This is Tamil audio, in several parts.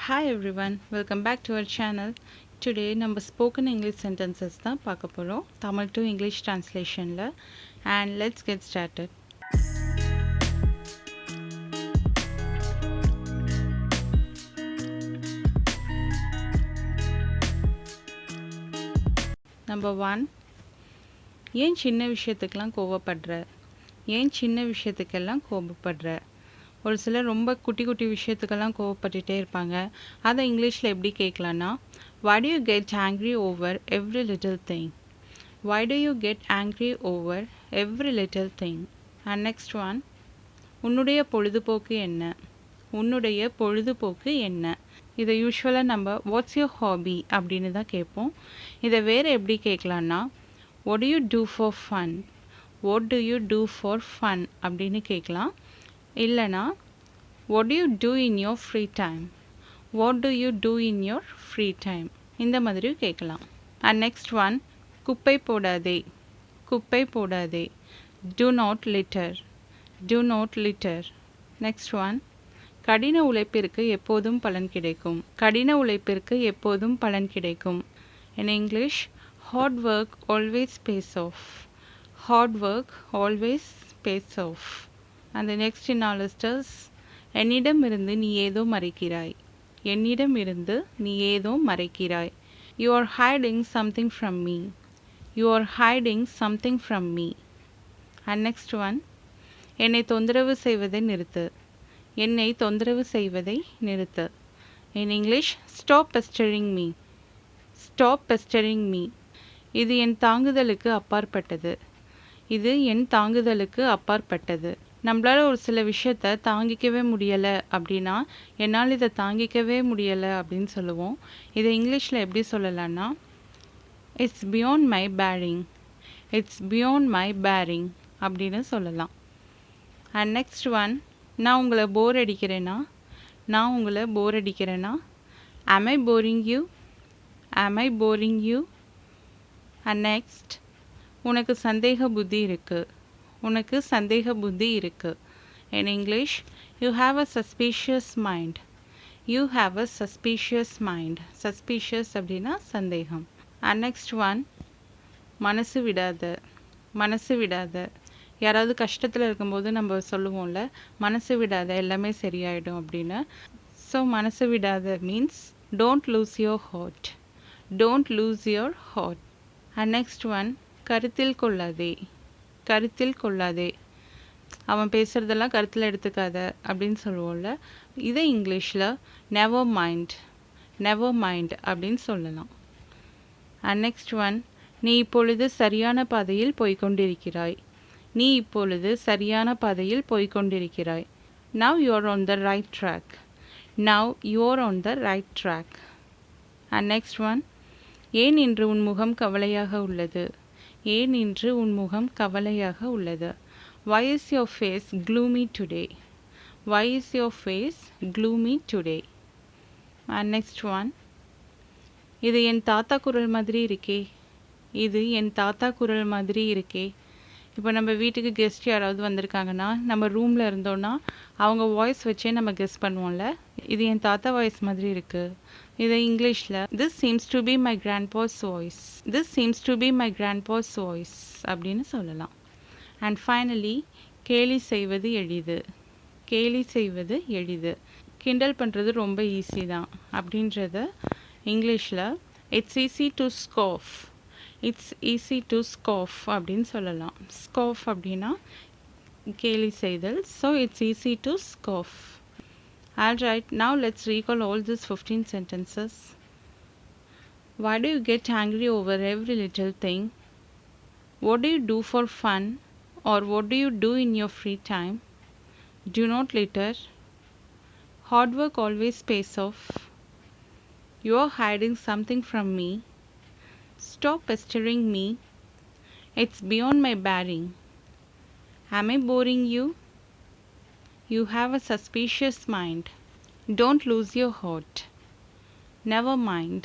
Hi everyone, welcome back to our channel. Today நம்ம spoken English sentences தான் பார்க்க போறோம். Tamil to English translationல. And let's get started. Number 1. ஏன் சின்ன விஷயத்துக்கெல்லாம் கோவப்படுற? ஏன் சின்ன விஷயத்துக்கெல்லாம் கோபப்படுற? ஒரு சிலர் ரொம்ப குட்டி குட்டி விஷயத்துக்கெல்லாம் கோவப்பட்டுட்டே இருப்பாங்க. அதை இங்கிலீஷில் எப்படி கேட்கலான்னா, why do you get angry over every little thing? Why do you get angry over every little thing? And next one, உன்னுடைய பொழுதுபோக்கு என்ன? உன்னுடைய பொழுதுபோக்கு என்ன? இதை யூஸ்வலாக நம்ம வாட்ஸ் யோர் ஹாபி அப்படின்னு தான் கேட்போம். இதை வேறு எப்படி கேட்கலான்னா, what do you do for fun? What do you do for fun அப்படின்னு கேட்கலாம். இல்லைனா what do you do in your free time? What do you do in your free time? இந்த மாதிரியும் கேட்கலாம். And next one, குப்பை போடாதே. குப்பை போடாதே. Do not litter. Do not litter. Next one, கடின உழைப்பிற்கு எப்போதும் பலன் கிடைக்கும். கடின உழைப்பிற்கு எப்போதும் பலன் கிடைக்கும். In English, hard work always pays off. Hard work always pays off. And the next in our list is, என்னிடமிருந்து நீ ஏதோ மறைக்கிறாய். என்னிடமிருந்து நீ ஏதோ மறைக்கிறாய். You are hiding something from me. You are hiding something from me. And next one, என்னை தொந்தரவு செய்வதை நிறுத்து. என்னை தொந்தரவு செய்வதை நிறுத்து. In English, stop pestering me. Stop pestering me. இது என் தாங்குதலுக்கு அப்பாற்பட்டது. இது என் தாங்குதலுக்கு அப்பாற்பட்டது. நம்மளால் ஒரு சில விஷயத்தை தாங்கிக்கவே முடியலை அப்படின்னா, என்னால் இதை தாங்கிக்கவே முடியலை அப்படின்னு சொல்லுவோம். இதை இங்கிலீஷில் எப்படி சொல்லலான்னா, it's beyond my bearing. It's beyond my bearing அப்படின்னு சொல்லலாம். அண்ட் நெக்ஸ்ட் ஒன், நான் உங்களை போர் அடிக்கிறேன்னா, நான் உங்களை போர் அடிக்கிறேன்னா, am I boring you? am I boring you? And next, உனக்கு சந்தேக புத்தி இருக்கு. உனக்கு சந்தேக புத்தி இருக்கு. In English, you have a suspicious mind. You have a suspicious mind. Suspicious அப்படின்னா சந்தேகம். And next one, மனசு விடாத. மனசு விடாத. யாராவது கஷ்டத்தில் இருக்கும்போது நம்ம சொல்லுவோம்ல, மனசு விடாத எல்லாமே சரியாயிடும் அப்படின்னு. ஸோ மனசு விடாத means don't lose your heart. Don't lose your heart. And next one, கருத்தில் கொள்ளாதே. கருத்தில் கொள்ளாதே. அவன் பேசுகிறதெல்லாம் கருத்தில் எடுத்துக்காத அப்படின்னு சொல்லுவோம்ல, இதை இங்கிலீஷில் நெவர் மைண்ட். நெவர் மைண்ட் அப்படின்னு சொல்லலாம். அண்ட் நெக்ஸ்ட் ஒன், நீ இப்பொழுது சரியான பாதையில் போய்கொண்டிருக்கிறாய். நீ இப்பொழுது சரியான பாதையில் போய்கொண்டிருக்கிறாய். Now you are on the right track. Now you are on the right track. And next one, ஏன் இன்று உன் முகம் கவலையாக உள்ளது. ஏன் இன்று உன் முகம் கவலையாக உள்ளது. Why is your face gloomy today? Why is your face gloomy today? And next one, இது என் தாத்தா குரல் மாதிரி இருக்கே. இது என் தாத்தா குரல் மாதிரி இருக்கே. இப்போ நம்ம வீட்டுக்கு கெஸ்ட் யாராவது வந்திருக்காங்கன்னா, நம்ம ரூமில் இருந்தோன்னா அவங்க வாய்ஸ் வச்சே நம்ம கெஸ் பண்ணுவோம்ல, இது என் தாத்தா வாய்ஸ் மாதிரி இருக்குது. இதை இங்கிலீஷில் this seems to be my grandpa's voice. This seems to be my grandpa's voice அப்படின்னு சொல்லலாம். அண்ட் ஃபைனலி, கேலி செய்வது எளிது. கேலி செய்வது எளிது. கிண்டல் பண்ணுறது ரொம்ப ஈஸி தான் அப்படின்றத இங்கிலீஷில் it's easy to Schwab. It's easy to Schwab அப்படின்னு சொல்லலாம். ஸ்காஃப் அப்படின்னா கேலி செய்தல். So it's easy to Schwab. Alright, now let's recall all these 15 sentences. Why do you get angry over every little thing? What do you do for fun? Or what do you do in your free time? Do not litter. Hard work always pays off. You are hiding something from me. Stop pestering me. It's beyond my bearing. Am I boring you? You have a suspicious mind. Don't lose your heart. Never mind.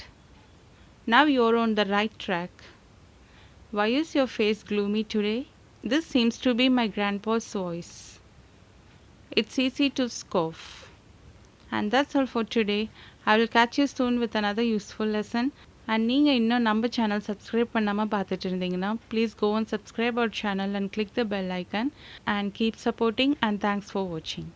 Now you're on the right track. Why is your face gloomy today? This seems to be my grandpa's voice. It's easy to scoff. And that's all for today. I will catch you soon with another useful lesson. And நீங்கள் இன்னும் நம்ம சேனல் சப்ஸ்கிரைப் பண்ணாமல் பார்த்துட்டு இருந்தீங்கன்னா please go and subscribe our channel and click the bell icon and keep supporting and thanks for watching.